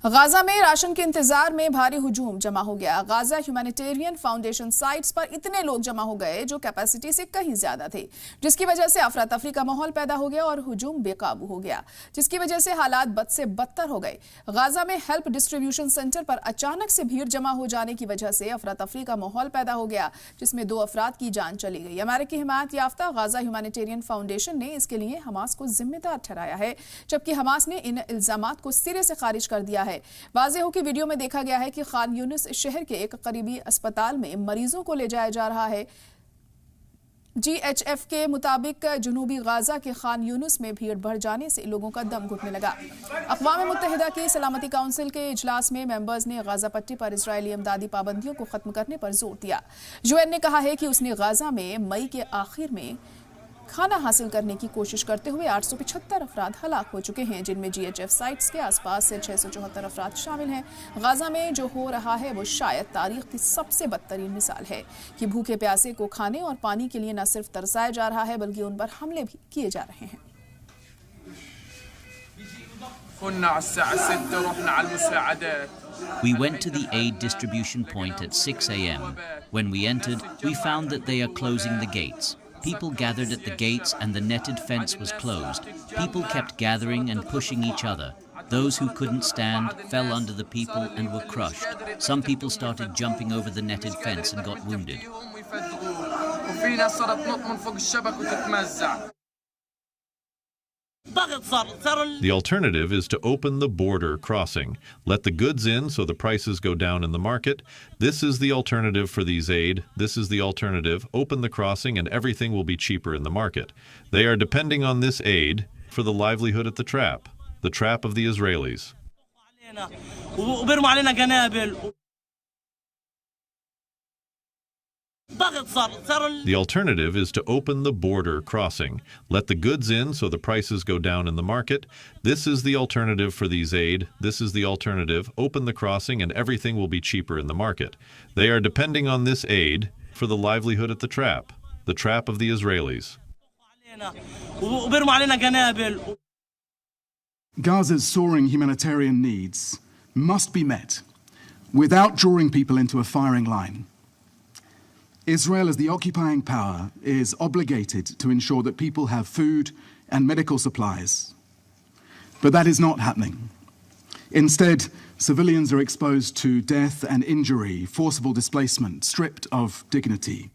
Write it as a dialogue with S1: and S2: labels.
S1: Gaza में ration के इंतजार में भारी हुजूम जमा हो गया। गाजा ह्यूमैनिटेरियन फाउंडेशन साइट्स पर इतने लोग जमा हो गए जो कैपेसिटी से कहीं ज्यादा थे, जिसकी वजह से अफरा तफरी का माहौल पैदा हो गया और हुजूम बेकाबू हो गया, जिसकी वजह से हालात बद से बदतर हो गए। गाजा में हेल्प डिस्ट्रीब्यूशन सेंटर पर अचानक से भीड़ जमा हो जाने की वजह से अफरा तफरी का माहौल पैदा हो गया, जिसमें 2 अफराद की जान चली गई। अमेरिकी हिमायत याफ्ता गाजा ह्यूमैनिटेरियन फाउंडेशन ने इसके लिए हमास को जिम्मेदार ठहराया है, जबकि हमास ने इन इल्जामात को सिरे से खारिज कर दिया है। वाज़ेह हो कि वीडियो में देखा गया है कि खान यूनिस शहर के एक करीबी अस्पताल में मरीजों को ले जाया जा रहा है। GHF के मुताबिक जनूबी गाजा के खान यूनिस में भीड़ बढ़ जाने से लोगों का दम घुटने लगा। अक़वाम मुत्तहिदा की सलामती काउंसिल के इजलास में मेंबर्स ने गाजा पट्टी पर इजरायली इमदादी पाबंदियों को खत्म करने पर जोर दिया। UN ने कहा है कि उसने गाजा में मई के आखिर में खाना हासिल करने की कोशिश करते हुए 875 अफराद हलाक हो चुके हैं, जिनमें GHF साइट्स के आसपास से 674 अफराद शामिल हैं। गाजा में जो हो रहा है वो शायद तारीख की सबसे बदतरीन मिसाल है कि भूखे प्यासे को खाने और पानी के लिए न सिर्फ तरसाया जा रहा है बल्कि उन पर हमले भी किए जा रहे हैं।
S2: We went to the aid distribution point at 6 a.m. When we entered, we found that they are closing the gates. People gathered at the gates and the netted fence was closed. People kept gathering and pushing each other. Those who couldn't stand fell under the people and were crushed. Some people started jumping over the netted fence and got wounded.
S3: The alternative is to open the border crossing. Let the goods in so the prices go down in the market. This is the alternative for these aid. This is the alternative. Open the crossing and everything will be cheaper in the market. They are depending on this aid for the livelihood at the trap of the Israelis. The alternative is to open the border crossing. Let the goods in so the prices go down in the market. This is the alternative for these aid. This is the alternative. Open the crossing and everything will be cheaper in the market. They are depending on this aid for the livelihood at the trap of the Israelis.
S4: Gaza's soaring humanitarian needs must be met without drawing people into a firing line. Israel, as the occupying power, is obligated to ensure that people have food and medical supplies. But that is not happening. Instead, civilians are exposed to death and injury, forcible displacement, stripped of dignity.